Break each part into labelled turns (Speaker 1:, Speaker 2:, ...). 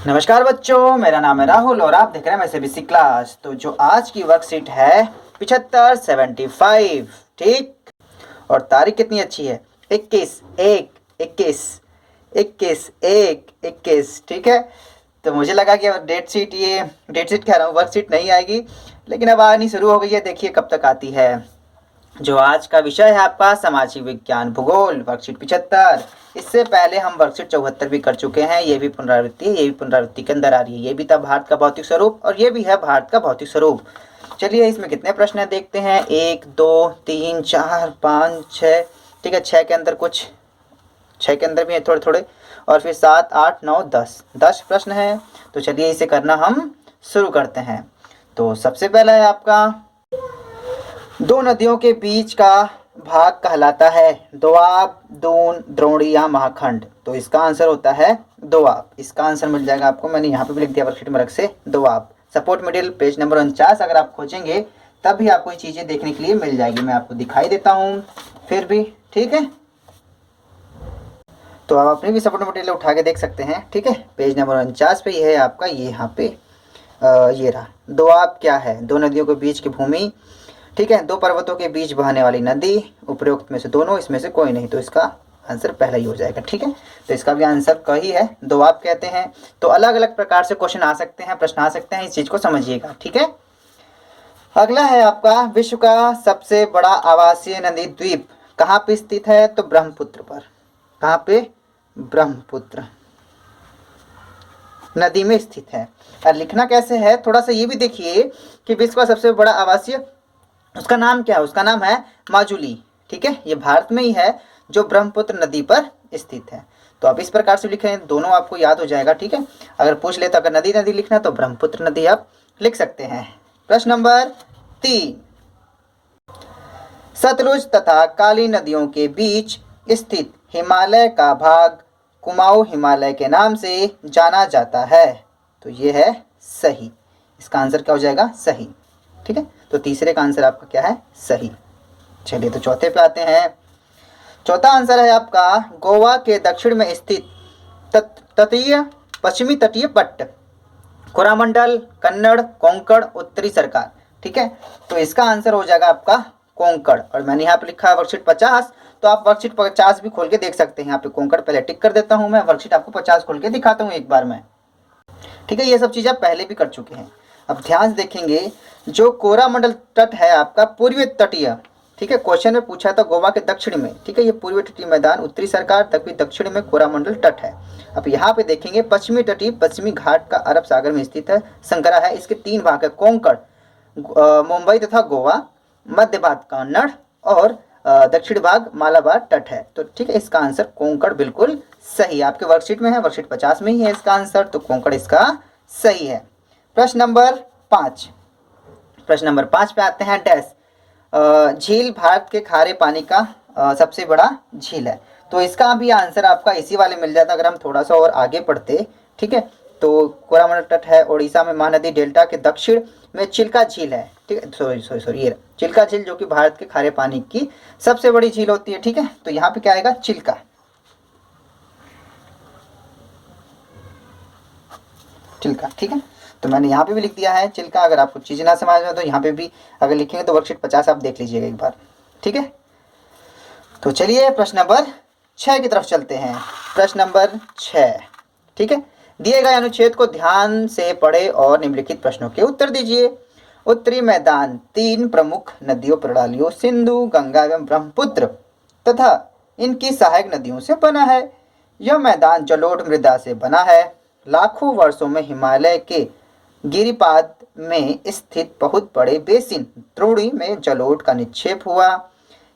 Speaker 1: नमस्कार बच्चों, मेरा नाम है राहुल और आप देख रहे हैं मैसे बीसी क्लास। तो जो आज की वर्कशीट है 75 75, ठीक। और तारीख कितनी अच्छी है, 21 1 21 21 ठीक है। तो मुझे लगा कि अब डेट शीट कह रहा हूँ, वर्कशीट नहीं आएगी, लेकिन अब आनी शुरू हो गई है। देखिए कब तक आती है। जो आज का विषय है आपका सामाजिक विज्ञान भूगोल, वर्कशीट 75। इससे पहले हम वर्कशीट 74 भी कर चुके हैं। ये भी पुनरावृत्ति है, ये भी पुनरावृत्ति के अंदर आ रही है। ये भी था भारत का भौतिक स्वरूप और ये भी है भारत का भौतिक स्वरूप। चलिए इसमें कितने प्रश्न है देखते हैं। 1 2 3 4 5 6, ठीक है। 6 के अंदर कुछ, 6 के अंदर भी है थोड़े थोड़े, और फिर 7 8 9 10 प्रश्न है। तो चलिए इसे करना हम शुरू करते हैं। तो सबसे पहला है आपका, दो नदियों के बीच का भाग कहलाता है दोआब, दून, द्रोणी या महाखंड। तो इसका आंसर होता है दोआब। इसका आंसर मिल जाएगा आपको, मैंने यहाँ पे भी लिख दिया वर्कशीट में अलग से, Doab. Support material page number 49 अगर आप खोजेंगे तब भी आपको ये चीज़ें देखने के लिए मिल जाएगी। मैं आपको दिखाई देता हूँ फिर भी, ठीक है। तो आप अपनी भी सपोर्ट मटेरियल उठा के देख सकते हैं, ठीक है। पेज नंबर 49 पे ये है आपका, ये यहाँ पे ये रहा। दोआब क्या है? दो नदियों के बीच की भूमि, ठीक है। दो पर्वतों के बीच बहने वाली नदी, उपरोक्त में से दोनों, इसमें से कोई नहीं। तो इसका आंसर पहला ही हो जाएगा, ठीक है। तो इसका भी आंसर क ही है, दोआब कहते हैं। तो अलग अलग प्रकार से क्वेश्चन आ सकते हैं, प्रश्न आ सकते हैं, इस चीज को समझिएगा, ठीक है। अगला है आपका, विश्व का सबसे बड़ा आवासीय नदी द्वीप कहाँ पे स्थित है? तो ब्रह्मपुत्र पर। कहाँ पे? ब्रह्मपुत्र नदी में स्थित है। और लिखना कैसे है थोड़ा सा ये भी देखिए कि विश्व का सबसे बड़ा आवासीय, उसका नाम क्या है? उसका नाम है माजुली, ठीक है। ये भारत में ही है जो ब्रह्मपुत्र नदी पर स्थित है। तो आप इस प्रकार से लिखें, दोनों आपको याद हो जाएगा, ठीक है। अगर पूछ ले तो अगर नदी नदी लिखना तो ब्रह्मपुत्र नदी आप लिख सकते हैं। प्रश्न नंबर 3, सतलुज तथा काली नदियों के बीच स्थित हिमालय का भाग कुमाऊं हिमालय के नाम से जाना जाता है। तो ये है सही। इसका आंसर क्या हो जाएगा? सही, ठीक है। तो तीसरे का आंसर आपका क्या है? सही। चलिए तो चौथे पे आते हैं। चौथा आंसर है आपका, गोवा के दक्षिण में स्थित तटीय पश्चिमी तटीय पट्ट कोरामंडल, कन्नड़, कोंकण, उत्तरी सरकार, ठीक है। तो इसका आंसर हो जाएगा आपका कोंकण। और मैंने यहाँ पे लिखा है वर्कशीट 50, तो आप वर्कशीट 50 भी खोल के देख सकते हैं। यहाँ पे कोंकण पहले टिक कर देता हूँ मैं, वर्कशीट आपको 50 खोल के दिखाता हूँ एक बार में, ठीक है। ये सब चीज़ आप पहले भी कर चुके हैं। अब ध्यान से देखेंगे, जो कोरामंडल तट है आपका पूर्वी तटीय, ठीक है। क्वेश्चन में पूछा था गोवा के दक्षिण में, ठीक है। ये पूर्वी तटीय मैदान, उत्तरी सरकार तक भी दक्षिण में कोरामंडल तट है। अब यहाँ पे देखेंगे पश्चिमी तटीय पश्चिमी घाट का अरब सागर में स्थित है संकरा है। इसके 3 भाग है, कोंकण, मुंबई तथा गोवा, मध्य भाग कन्नड़ और दक्षिण भाग मालाबार तट है। तो ठीक है, इसका आंसर कोंकण बिल्कुल सही। आपके वर्कशीट में है, वर्कशीट 50 में ही है इसका आंसर, तो कोंकण इसका सही है। प्रश्न नंबर 5, प्रश्न नंबर 5 पे आते हैं। डैश झील भारत के खारे पानी का सबसे बड़ा झील है। तो इसका भी आंसर आपका इसी वाले मिल जाता अगर हम थोड़ा सा और आगे पढ़ते, ठीक है। तो कोरामंडल तट है, उड़ीसा में महानदी डेल्टा के दक्षिण में चिल्का झील है, ठीक है। सॉरी ये चिल्का झील जो कि भारत के खारे पानी की सबसे बड़ी झील होती है, ठीक है। तो यहाँ पे क्या आएगा? चिल्का, चिल्का, ठीक है। तो मैंने यहाँ पे भी लिख दिया है चिल्का। अगर आपको चीज़ ना समझ में तो यहाँ पे भी अगर लिखेंगे तो वर्कशीट 50 आप देख लीजिएगा एक बार, ठीक है। तो चलिए प्रश्न नंबर 6 की तरफ चलते हैं। प्रश्न नंबर 6, ठीक है। दिए गए अनुच्छेद को ध्यान से पढ़े और निम्नलिखित प्रश्नों के उत्तर दीजिए। उत्तरी मैदान 3 प्रमुख नदियों प्रणालियों सिंधु, गंगा एवं ब्रह्मपुत्र तथा इनकी सहायक नदियों से बना है। यह मैदान जलोढ़ मृदा से बना है। लाखों वर्षों में हिमालय के गिरिपाद में स्थित बहुत बड़े बेसिन द्रोणी में जलोढ़ का निक्षेप हुआ,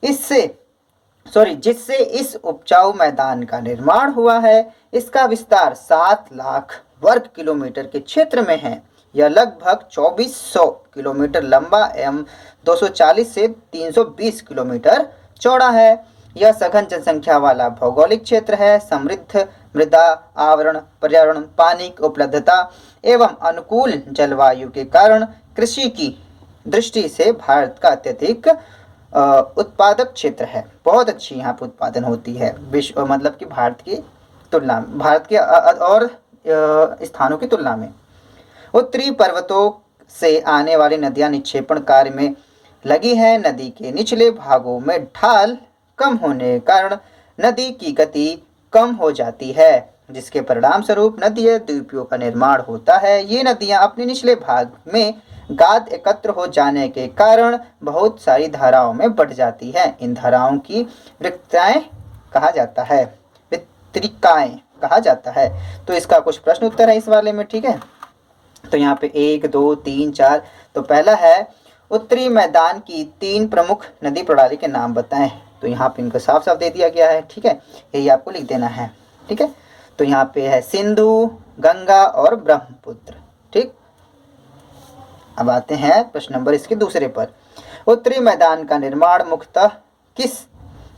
Speaker 1: जिससे इस उपजाऊ मैदान का निर्माण हुआ है। इसका विस्तार 7 लाख वर्ग किलोमीटर के क्षेत्र में है। यह लगभग 2400 किलोमीटर लंबा एवं 240 से 320 किलोमीटर चौड़ा है। यह सघन जनसंख्या वाला भौगोलिक क्षेत्र है। समृद्ध मृदा आवरण, पर्यावरण, पानी की उपलब्धता एवं अनुकूल जलवायु के कारण कृषि की दृष्टि से भारत का अत्यधिक उत्पादक क्षेत्र है। बहुत अच्छी यहाँ पर उत्पादन होती है विश्व, मतलब कि भारत की तुलना में, भारत के और स्थानों की तुलना में। उत्तरी पर्वतों से आने वाली नदियां निक्षेपण कार्य में लगी हैं। नदी के निचले भागों में ढाल कम होने के कारण नदी की गति कम हो जाती है, जिसके परिणाम स्वरूप नदीय द्वीपों का निर्माण होता है। ये नदियां अपने निचले भाग में गाद एकत्र हो जाने के कारण बहुत सारी धाराओं में बढ़ जाती हैं। इन धाराओं की वितरिकाएं कहा जाता है, वितरिकाएं कहा जाता है। तो इसका कुछ प्रश्न उत्तर है इस वाले में, ठीक है। तो यहाँ पे 1 2 3 4। तो पहला है उत्तरी मैदान की 3 प्रमुख नदी प्रणाली के नाम बताएं। तो यहाँ पे इनको साफ साफ दे दिया गया है, ठीक है, यही आपको लिख देना है, ठीक है। तो यहाँ पे है सिंधु, गंगा और ब्रह्मपुत्र, ठीक। अब आते हैं प्रश्न नंबर इसके दूसरे पर। उत्तरी मैदान का निर्माण मुख्यतः किस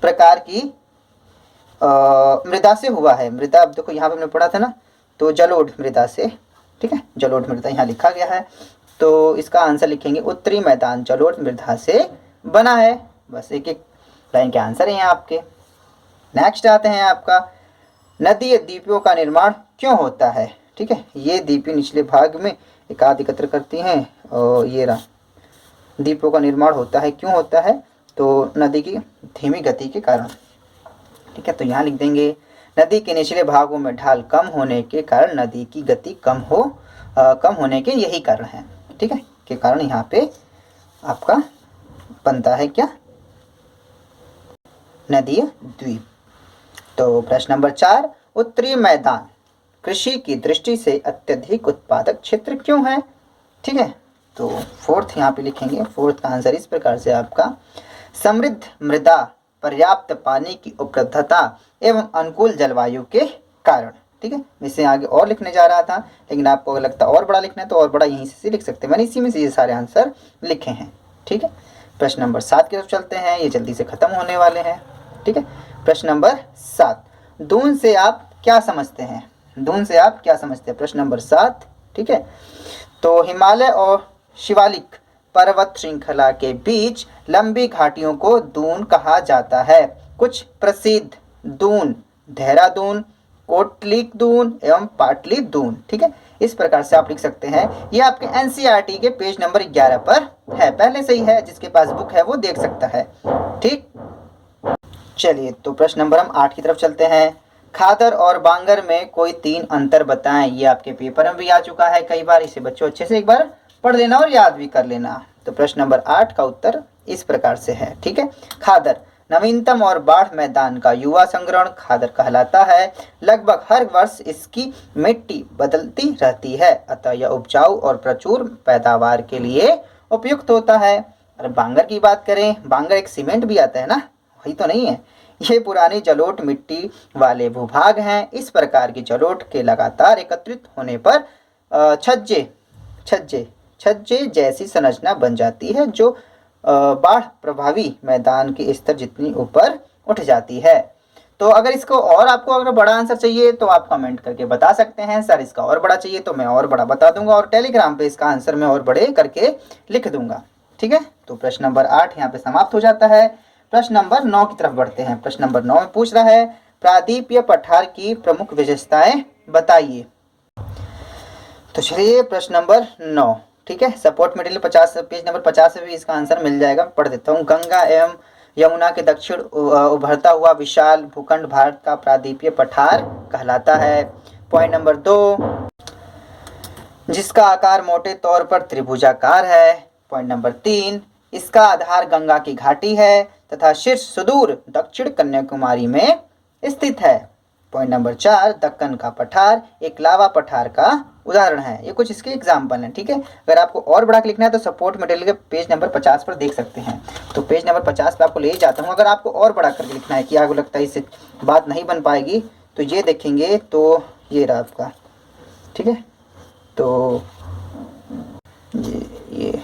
Speaker 1: प्रकार की मृदा से हुआ है? मृदा, अब देखो यहाँ पे हमने पढ़ा था ना, तो जलोढ़ मृदा से, ठीक है, जलोढ़ मृदा यहाँ लिखा गया है। तो इसका आंसर लिखेंगे उत्तरी मैदान जलोढ़ मृदा से बना है। बस एक एक लाइन के आंसर हैं आपके। नेक्स्ट आते हैं आपका नदी द्वीपों का निर्माण क्यों होता है? ठीक है, ये द्वीपी निचले भाग में एकाध एकत्र करती हैं और ये रहा द्वीपों का निर्माण होता है। क्यों होता है? तो नदी की धीमी गति के कारण, ठीक है। तो यहाँ लिख देंगे नदी के निचले भागों में ढाल कम होने के कारण नदी की गति कम होने के यही कारण है, ठीक है, के कारण यहाँ पे आपका बनता है क्या? नदीय द्वीप। तो प्रश्न नंबर 4, उत्तरी मैदान कृषि की दृष्टि से अत्यधिक उत्पादक क्षेत्र क्यों है? ठीक है, तो फोर्थ यहाँ पे लिखेंगे। फोर्थ का आंसर इस प्रकार से आपका समृद्ध मृदा, पर्याप्त पानी की उपलब्धता एवं अनुकूल जलवायु के कारण, ठीक है। मैं इसे आगे और लिखने जा रहा था, लेकिन आपको अगर लगता और बड़ा लिखना है तो और बड़ा यहीं से लिख सकते हैं। मैंने इसी में से ये सारे आंसर लिखे हैं, ठीक है। प्रश्न नंबर 7 की तरफ चलते हैं, ये जल्दी से खत्म होने वाले हैं, ठीक है। प्रश्न नंबर 7, दून से आप क्या समझते हैं? दून से आप क्या समझते हैं? प्रश्न नंबर 7, ठीक है। तो हिमालय और शिवालिक पर्वत श्रृंखला के बीच लंबी घाटियों को दून कहा जाता है। कुछ प्रसिद्ध दून देहरादून, कोटलिक दून एवं पाटली दून, ठीक है। इस प्रकार से आप लिख सकते हैं। ये आपके एनसीईआरटी के पेज नंबर 11 पर है, पहले से ही है, जिसके पास बुक है वो देख सकता है, ठीक। चलिए, तो प्रश्न नंबर हम 8 की तरफ चलते हैं। खादर और बांगर में कोई 3 अंतर बताएं। ये आपके पेपर में भी आ चुका है कई बार, इसे बच्चों अच्छे से एक बार पढ़ लेना और याद भी कर लेना। तो प्रश्न नंबर 8 का उत्तर इस प्रकार से है, ठीक है। खादर नवीनतम और बाढ़ मैदान का युवा संग्रहण खादर कहलाता है। लगभग हर वर्ष इसकी मिट्टी बदलती रहती है, अतः यह उपजाऊ और प्रचुर पैदावार के लिए उपयुक्त होता है। अगर बांगर की बात करें, बांगर एक सीमेंट भी आता है ना, वही तो नहीं है। ये पुरानी जलोढ़ मिट्टी वाले भूभाग हैं। इस प्रकार की जलोढ़ के लगातार एकत्रित होने पर छज्जे जैसी संरचना बन जाती है, जो बाढ़ प्रभावी मैदान के स्तर जितनी ऊपर उठ जाती है। तो अगर इसको और आपको अगर बड़ा आंसर चाहिए तो आप कमेंट करके बता सकते हैं, सर इसका और बड़ा चाहिए तो मैं और बड़ा बता दूंगा, और टेलीग्राम पे इसका आंसर मैं और बड़े करके लिख दूंगा, ठीक है। तो प्रश्न नंबर 8 यहाँ पे समाप्त हो जाता है। प्रश्न नंबर 9 की तरफ बढ़ते हैं। प्रश्न नंबर 9 में पूछ रहा है प्रादीपीय पठार की प्रमुख विशेषताएं बताइए। तो चलिए प्रश्न नंबर 9, ठीक है। सपोर्ट मटेरियल 50 पेज नंबर 50 से भी इसका आंसर मिल जाएगा। पढ़ देता हूँ। गंगा एवं यमुना के दक्षिण उभरता हुआ विशाल भूखंड भारत का प्रादीपीय पठार कहलाता है। पॉइंट नंबर 2, जिसका आकार मोटे तौर पर त्रिभुजाकार है। पॉइंट नंबर 3, इसका आधार गंगा की घाटी है तथा शीर्ष सुदूर दक्षिण कन्याकुमारी में स्थित है। पॉइंट नंबर 4, दक्कन का पठार एक लावा पठार का उदाहरण है। ये कुछ इसके एग्जाम्पल हैं, ठीक है। अगर आपको और बड़ा लिखना है तो सपोर्ट मटेरियल के पेज नंबर 50 पर देख सकते हैं। तो पेज नंबर 50 पे आपको ले जाता हूँ। अगर आपको और बड़ा करके लिखना है कि आपको लगता है इससे बात नहीं बन पाएगी, तो ये देखेंगे, तो ये रहा आपका, ठीक है। तो ये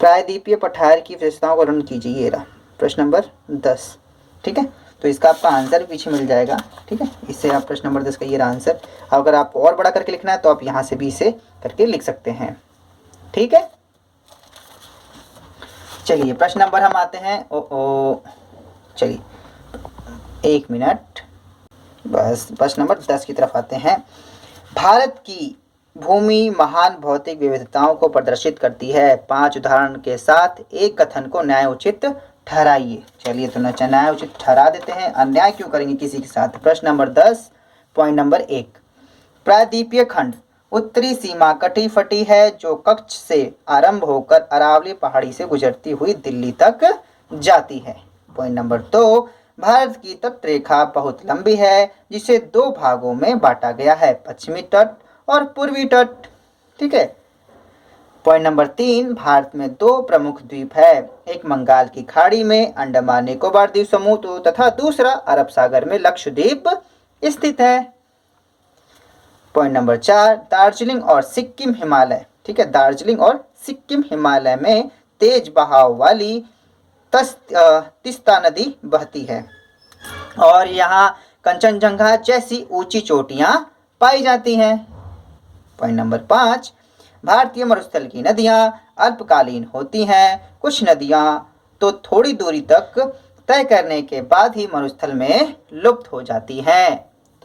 Speaker 1: प्रायद्वीपीय पठार की विशेषताओं का वर्णन कीजिए, ये रहा प्रश्न नंबर 10, ठीक है। तो इसका आपका आंसर भी पीछे मिल जाएगा, ठीक है। इससे आप प्रश्न नंबर 10 का ये रहा आंसर। अगर आपको और बड़ा करके लिखना है तो आप यहाँ से भी इसे करके लिख सकते हैं, ठीक है। चलिए प्रश्न नंबर हम आते हैं। चलिए 1 मिनट, बस प्रश्न नंबर 10 की तरफ आते हैं। भारत की भूमि महान भौतिक विविधताओं को प्रदर्शित करती है। 5 उदाहरण के साथ एक कथन को न्याय उचित ठहराइए। चलिए तो न्याय उचित ठहरा देते हैं। अन्याय क्यों करेंगे किसी के साथ। प्रश्न नंबर 10 पॉइंट नंबर 1, प्रायद्वीपीय खंड उत्तरी सीमा कटी फटी है जो कच्छ से आरंभ होकर अरावली पहाड़ी से गुजरती हुई दिल्ली तक जाती है। पॉइंट नंबर 2, भारत की तट रेखा बहुत लंबी है जिसे 2 भागों में बांटा गया है, पश्चिमी तट और पूर्वी तट। ठीक है। पॉइंट नंबर 3, भारत में 2 प्रमुख द्वीप है, एक बंगाल की खाड़ी में अंडमान निकोबार द्वीप समूह तथा दूसरा अरब सागर में लक्षद्वीप स्थित है। पॉइंट नंबर 4, दार्जिलिंग और सिक्किम हिमालय। ठीक है, दार्जिलिंग और सिक्किम हिमालय में तेज बहाव वाली तिस्ता नदी बहती है और यहाँ कंचनजंगा जैसी ऊंची चोटियां पाई जाती हैं। पॉइंट नंबर 5, भारतीय मरुस्थल की नदियां अल्पकालीन होती हैं, कुछ नदियां तो थोड़ी दूरी तक तय करने के बाद ही मरुस्थल में लुप्त हो जाती हैं।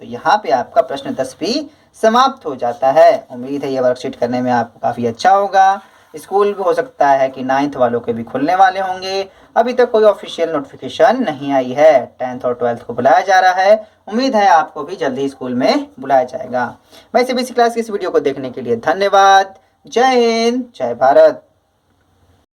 Speaker 1: तो यहाँ पे आपका प्रश्न 10 भी समाप्त हो जाता है। उम्मीद है ये वर्कशीट करने में आपको काफ़ी अच्छा होगा। स्कूल भी हो सकता है कि 9th वालों के भी खुलने वाले होंगे। अभी तक कोई ऑफिशियल नोटिफिकेशन नहीं आई है। 10th और 12th को बुलाया जा रहा है। उम्मीद है आपको भी जल्दी स्कूल में बुलाया जाएगा। वैसे बेसिक क्लास की इस वीडियो को देखने के लिए धन्यवाद। जय हिंद, जय भारत।